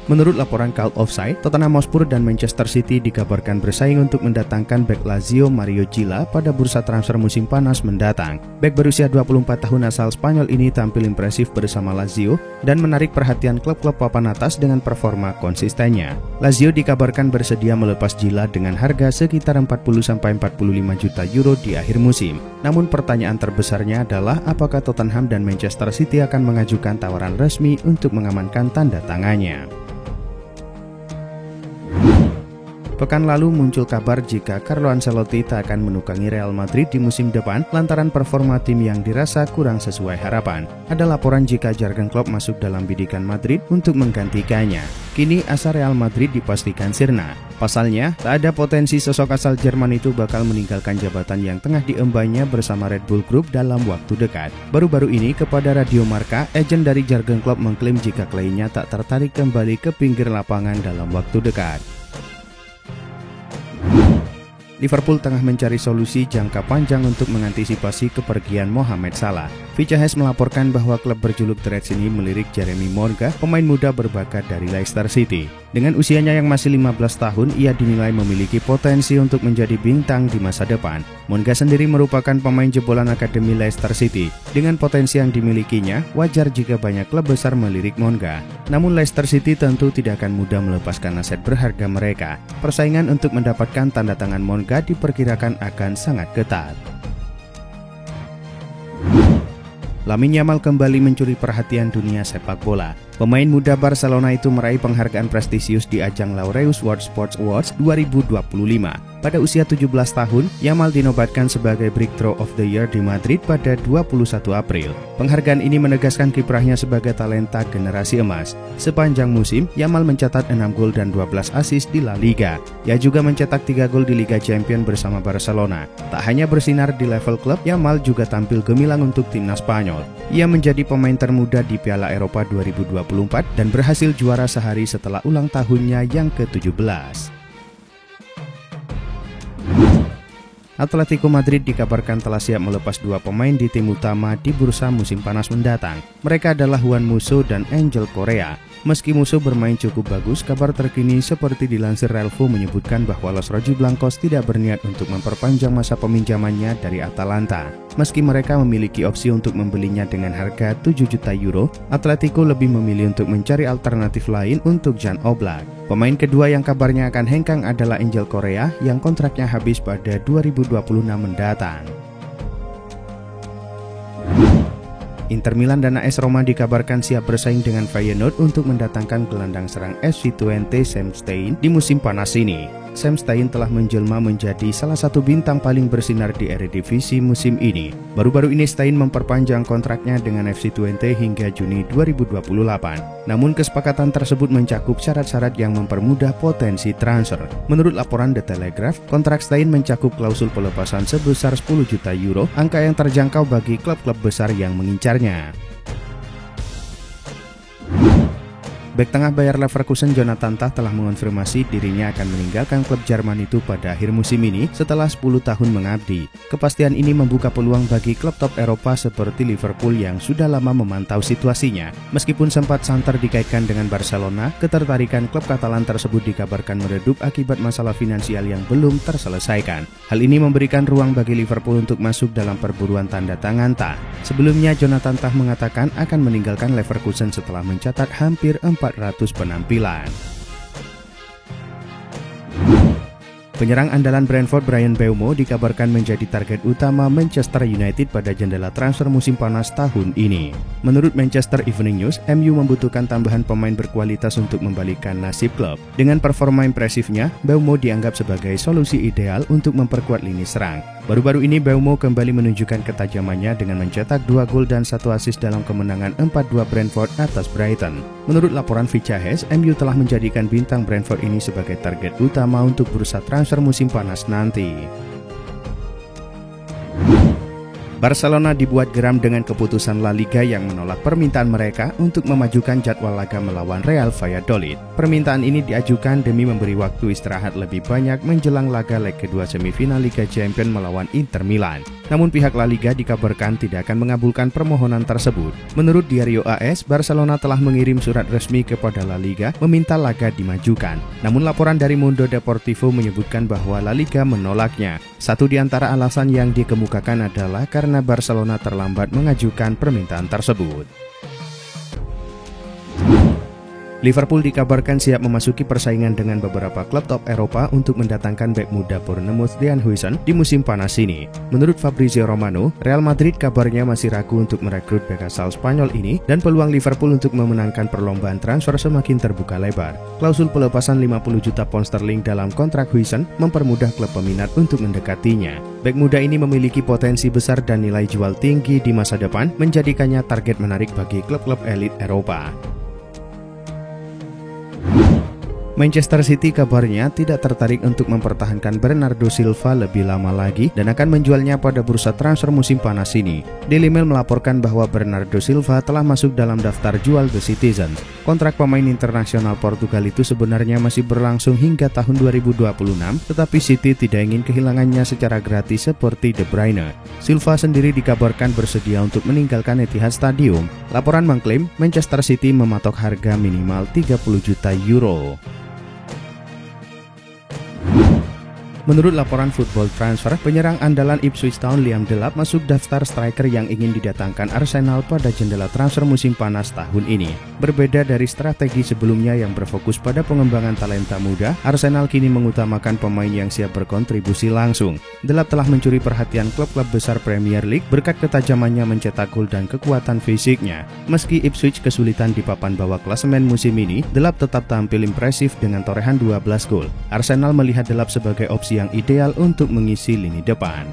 Menurut laporan Cult Offside, Tottenham Hotspur dan Manchester City dikabarkan bersaing untuk mendatangkan bek Lazio Mario Gila pada bursa transfer musim panas mendatang. Bek berusia 24 tahun asal Spanyol ini tampil impresif bersama Lazio dan menarik perhatian klub-klub papan atas dengan performa konsistennya. Lazio dikabarkan bersedia melepas Gila dengan harga sekitar 40-45 juta euro di akhir musim. Namun pertanyaan terbesarnya adalah apakah Tottenham dan Manchester City akan mengajukan tawaran resmi untuk mengamankan tanda tangannya. Pekan lalu muncul kabar jika Carlo Ancelotti tak akan menukangi Real Madrid di musim depan lantaran performa tim yang dirasa kurang sesuai harapan. Ada laporan jika Jurgen Klopp masuk dalam bidikan Madrid untuk menggantikannya. Kini asa Real Madrid dipastikan sirna. Pasalnya, tak ada potensi sosok asal Jerman itu bakal meninggalkan jabatan yang tengah diembannya bersama Red Bull Group dalam waktu dekat. Baru-baru ini kepada Radio Marca, ejen dari Jurgen Klopp mengklaim jika kliennya tak tertarik kembali ke pinggir lapangan dalam waktu dekat. Liverpool tengah mencari solusi jangka panjang untuk mengantisipasi kepergian Mohamed Salah. Vicahes melaporkan bahwa klub berjuluk The Reds ini melirik Jeremy Monga, pemain muda berbakat dari Leicester City. Dengan usianya yang masih 15 tahun, ia dinilai memiliki potensi untuk menjadi bintang di masa depan. Monga sendiri merupakan pemain jebolan Akademi Leicester City. Dengan potensi yang dimilikinya, wajar jika banyak klub besar melirik Monga. Namun Leicester City tentu tidak akan mudah melepaskan aset berharga mereka. Persaingan untuk mendapatkan tanda tangan Monga diperkirakan akan sangat ketat. Lamine Yamal kembali mencuri perhatian dunia sepak bola. Pemain muda Barcelona itu meraih penghargaan prestisius di ajang Laureus World Sports Awards 2025. Pada usia 17 tahun, Yamal dinobatkan sebagai Breakthrough of the Year di Madrid pada 21 April. Penghargaan ini menegaskan kiprahnya sebagai talenta generasi emas. Sepanjang musim, Yamal mencatat 6 gol dan 12 assist di La Liga. Ia juga mencetak 3 gol di Liga Champions bersama Barcelona. Tak hanya bersinar di level klub, Yamal juga tampil gemilang untuk timnas Spanyol. Ia menjadi pemain termuda di Piala Eropa 2024 dan berhasil juara sehari setelah ulang tahunnya yang ke-17. Atletico Madrid dikabarkan telah siap melepas 2 pemain di tim utama di bursa musim panas mendatang. Mereka adalah Juan Musso dan Angel Correa. Meski Musso bermain cukup bagus, kabar terkini seperti dilansir Relvo menyebutkan bahwa Los Rojiblancos tidak berniat untuk memperpanjang masa peminjamannya dari Atalanta. Meski mereka memiliki opsi untuk membelinya dengan harga 7 juta euro, Atletico lebih memilih untuk mencari alternatif lain untuk Jan Oblak. Pemain kedua yang kabarnya akan hengkang adalah Angel Correa yang kontraknya habis pada 2026 mendatang. Inter Milan dan AS Roma dikabarkan siap bersaing dengan Feyenoord untuk mendatangkan gelandang serang FC Twente Sam Stein di musim panas ini. Sam Stein telah menjelma menjadi salah satu bintang paling bersinar di Eredivisie musim ini. Baru-baru ini Stein memperpanjang kontraknya dengan FC Twente hingga Juni 2028. Namun kesepakatan tersebut mencakup syarat-syarat yang mempermudah potensi transfer. Menurut laporan The Telegraph, kontrak Stein mencakup klausul pelepasan sebesar 10 juta euro, angka yang terjangkau bagi klub-klub besar yang mengincarnya. Bek tengah Bayer Leverkusen Jonathan Tah telah mengonfirmasi dirinya akan meninggalkan klub Jerman itu pada akhir musim ini setelah 10 tahun mengabdi. Kepastian ini membuka peluang bagi klub top Eropa seperti Liverpool yang sudah lama memantau situasinya. Meskipun sempat santer dikaitkan dengan Barcelona, ketertarikan klub Katalan tersebut dikabarkan meredup akibat masalah finansial yang belum terselesaikan. Hal ini memberikan ruang bagi Liverpool untuk masuk dalam perburuan tanda tangan Tah. Sebelumnya Jonathan Tah mengatakan akan meninggalkan Leverkusen setelah mencatat hampir 400 penampilan. Penyerang andalan Brentford Bryan Mbeumo dikabarkan menjadi target utama Manchester United pada jendela transfer musim panas tahun ini. Menurut Manchester Evening News, MU membutuhkan tambahan pemain berkualitas untuk membalikkan nasib klub. Dengan performa impresifnya, Mbeumo dianggap sebagai solusi ideal untuk memperkuat lini serang. Baru-baru ini Mbeumo kembali menunjukkan ketajamannya dengan mencetak 2 gol dan 1 assist dalam kemenangan 4-2 Brentford atas Brighton. Menurut laporan Vicahes, MU telah menjadikan bintang Brentford ini sebagai target utama untuk bursa transfer musim panas nanti. Barcelona dibuat geram dengan keputusan La Liga yang menolak permintaan mereka untuk memajukan jadwal laga melawan Real Valladolid. Permintaan ini diajukan demi memberi waktu istirahat lebih banyak menjelang laga leg kedua semifinal Liga Champions melawan Inter Milan. Namun pihak La Liga dikabarkan tidak akan mengabulkan permohonan tersebut. Menurut Diario AS, Barcelona telah mengirim surat resmi kepada La Liga meminta laga dimajukan. Namun laporan dari Mundo Deportivo menyebutkan bahwa La Liga menolaknya. Satu di antara alasan yang dikemukakan adalah karena Barcelona terlambat mengajukan permintaan tersebut. Liverpool dikabarkan siap memasuki persaingan dengan beberapa klub top Eropa untuk mendatangkan bek muda Bournemouth Dean Huijsen di musim panas ini. Menurut Fabrizio Romano, Real Madrid kabarnya masih ragu untuk merekrut bek asal Spanyol ini dan peluang Liverpool untuk memenangkan perlombaan transfer semakin terbuka lebar. Klausul pelepasan 50 juta pound sterling dalam kontrak Huijsen mempermudah klub peminat untuk mendekatinya. Bek muda ini memiliki potensi besar dan nilai jual tinggi di masa depan, menjadikannya target menarik bagi klub-klub elit Eropa. Manchester City kabarnya tidak tertarik untuk mempertahankan Bernardo Silva lebih lama lagi dan akan menjualnya pada bursa transfer musim panas ini. Daily Mail melaporkan bahwa Bernardo Silva telah masuk dalam daftar jual The Citizens. Kontrak pemain internasional Portugal itu sebenarnya masih berlangsung hingga tahun 2026, tetapi City tidak ingin kehilangannya secara gratis seperti De Bruyne. Silva sendiri dikabarkan bersedia untuk meninggalkan Etihad Stadium. Laporan mengklaim Manchester City mematok harga minimal 30 juta euro. Menurut laporan Football Transfer, penyerang andalan Ipswich Town Liam Delap masuk daftar striker yang ingin didatangkan Arsenal pada jendela transfer musim panas tahun ini. Berbeda dari strategi sebelumnya yang berfokus pada pengembangan talenta muda, Arsenal kini mengutamakan pemain yang siap berkontribusi langsung. Delap telah mencuri perhatian klub-klub besar Premier League berkat ketajamannya mencetak gol dan kekuatan fisiknya. Meski Ipswich kesulitan di papan bawah klasemen musim ini, Delap tetap tampil impresif dengan torehan 12 gol. Arsenal melihat Delap sebagai opsi yang ideal untuk mengisi lini depan.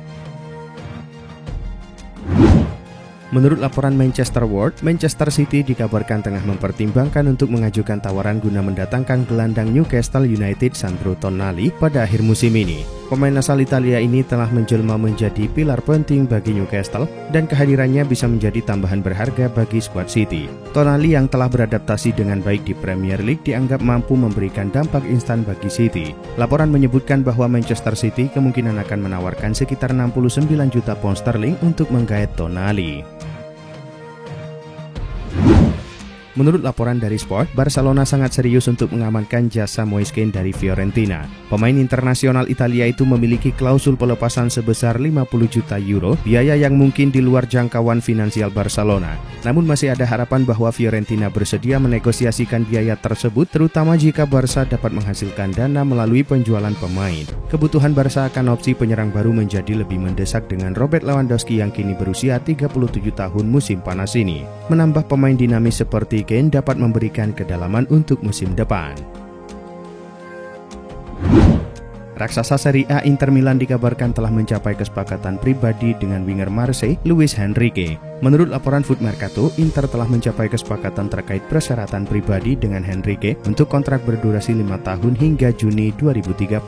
Menurut laporan Manchester World, Manchester City dikabarkan tengah mempertimbangkan untuk mengajukan tawaran guna mendatangkan gelandang Newcastle United Sandro Tonali pada akhir musim ini. Pemain asal Italia ini telah menjelma menjadi pilar penting bagi Newcastle dan kehadirannya bisa menjadi tambahan berharga bagi skuad City. Tonali yang telah beradaptasi dengan baik di Premier League dianggap mampu memberikan dampak instan bagi City. Laporan menyebutkan bahwa Manchester City kemungkinan akan menawarkan sekitar 69 juta pound sterling untuk menggait Tonali. Menurut laporan dari Sport, Barcelona sangat serius untuk mengamankan jasa Moise Kean dari Fiorentina. Pemain internasional Italia itu memiliki klausul pelepasan sebesar 50 juta euro, biaya yang mungkin di luar jangkauan finansial Barcelona. Namun masih ada harapan bahwa Fiorentina bersedia menegosiasikan biaya tersebut, terutama jika Barca dapat menghasilkan dana melalui penjualan pemain. Kebutuhan Barca akan opsi penyerang baru menjadi lebih mendesak dengan Robert Lewandowski yang kini berusia 37 tahun musim panas ini. Menambah pemain dinamis seperti Kean dapat memberikan kedalaman untuk musim depan. Raksasa Serie A Inter Milan dikabarkan telah mencapai kesepakatan pribadi dengan winger Marseille, Luis Enrique. Menurut laporan Foot Mercato, Inter telah mencapai kesepakatan terkait persyaratan pribadi dengan Enrique untuk kontrak berdurasi 5 tahun hingga Juni 2030.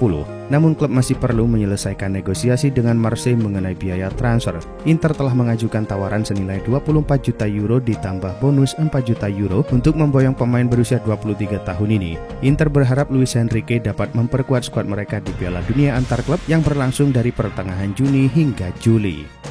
Namun klub masih perlu menyelesaikan negosiasi dengan Marseille mengenai biaya transfer. Inter telah mengajukan tawaran senilai 24 juta euro ditambah bonus 4 juta euro untuk memboyong pemain berusia 23 tahun ini. Inter berharap Luis Enrique dapat memperkuat skuad mereka di Piala Dunia antar klub yang berlangsung dari pertengahan Juni hingga Juli.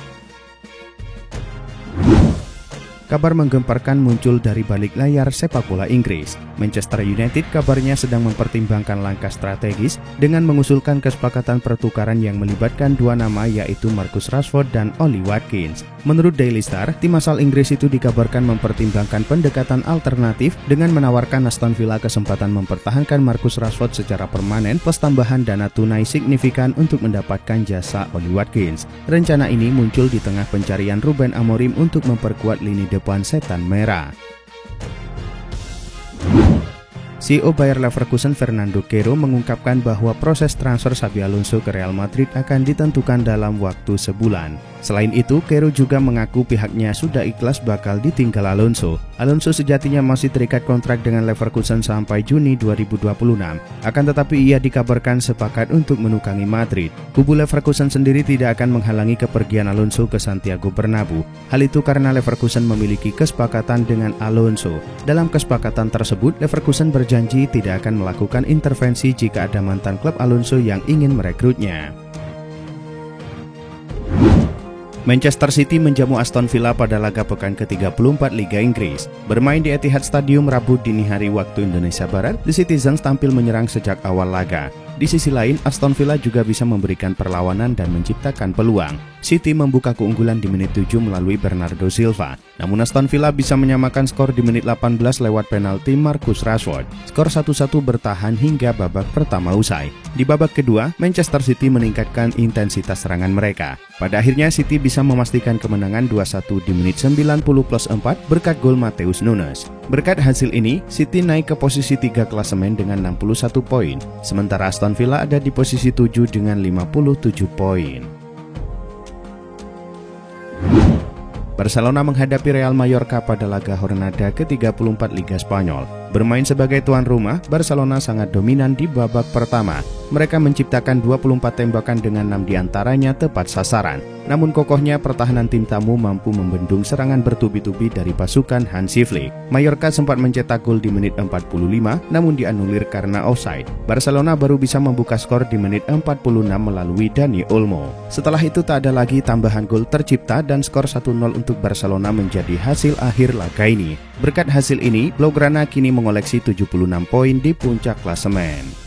Kabar menggemparkan muncul dari balik layar sepak bola Inggris. Manchester United kabarnya sedang mempertimbangkan langkah strategis dengan mengusulkan kesepakatan pertukaran yang melibatkan dua nama yaitu Marcus Rashford dan Oli Watkins. Menurut Daily Star, tim asal Inggris itu dikabarkan mempertimbangkan pendekatan alternatif dengan menawarkan Aston Villa kesempatan mempertahankan Marcus Rashford secara permanen plus tambahan dana tunai signifikan untuk mendapatkan jasa Oli Watkins. Rencana ini muncul di tengah pencarian Ruben Amorim untuk memperkuat lini depan Setan Merah. CEO Bayer Leverkusen Fernando Queiro mengungkapkan bahwa proses transfer Xabi Alonso ke Real Madrid akan ditentukan dalam waktu sebulan. Selain itu, Queiro juga mengaku pihaknya sudah ikhlas bakal ditinggal Alonso. Alonso sejatinya masih terikat kontrak dengan Leverkusen sampai Juni 2026. Akan tetapi ia dikabarkan sepakat untuk menukangi Madrid. Kubu Leverkusen sendiri tidak akan menghalangi kepergian Alonso ke Santiago Bernabeu. Hal itu karena Leverkusen memiliki kesepakatan dengan Alonso. Dalam kesepakatan tersebut, Leverkusen berjanji tidak akan melakukan intervensi jika ada mantan klub Alonso yang ingin merekrutnya. Manchester City menjamu Aston Villa pada laga pekan ke-34 Liga Inggris. Bermain di Etihad Stadium Rabu dini hari waktu Indonesia Barat, The Citizens tampil menyerang sejak awal laga. Di sisi lain, Aston Villa juga bisa memberikan perlawanan dan menciptakan peluang. City membuka keunggulan di menit 7 melalui Bernardo Silva. Namun Aston Villa bisa menyamakan skor di menit 18 lewat penalti Marcus Rashford. Skor 1-1 bertahan hingga babak pertama usai. Di babak kedua, Manchester City meningkatkan intensitas serangan mereka. Pada akhirnya City bisa memastikan kemenangan 2-1 di menit 90+4 berkat gol Matheus Nunes. Berkat hasil ini, City naik ke posisi 3 klasemen dengan 61 poin. Sementara Aston Villa ada di posisi 7 dengan 57 poin. Barcelona menghadapi Real Mallorca pada laga Jornada ke-34 Liga Spanyol. Bermain sebagai tuan rumah, Barcelona sangat dominan di babak pertama. Mereka menciptakan 24 tembakan dengan 6 diantaranya tepat sasaran. Namun kokohnya pertahanan tim tamu mampu membendung serangan bertubi-tubi dari pasukan Hansi Flick. Mallorca sempat mencetak gol di menit 45, namun dianulir karena offside. Barcelona baru bisa membuka skor di menit 46 melalui Dani Olmo. Setelah itu tak ada lagi tambahan gol tercipta dan skor 1-0 untuk Barcelona menjadi hasil akhir laga ini. Berkat hasil ini, Blaugrana kini mengoleksi 76 poin di puncak klasemen.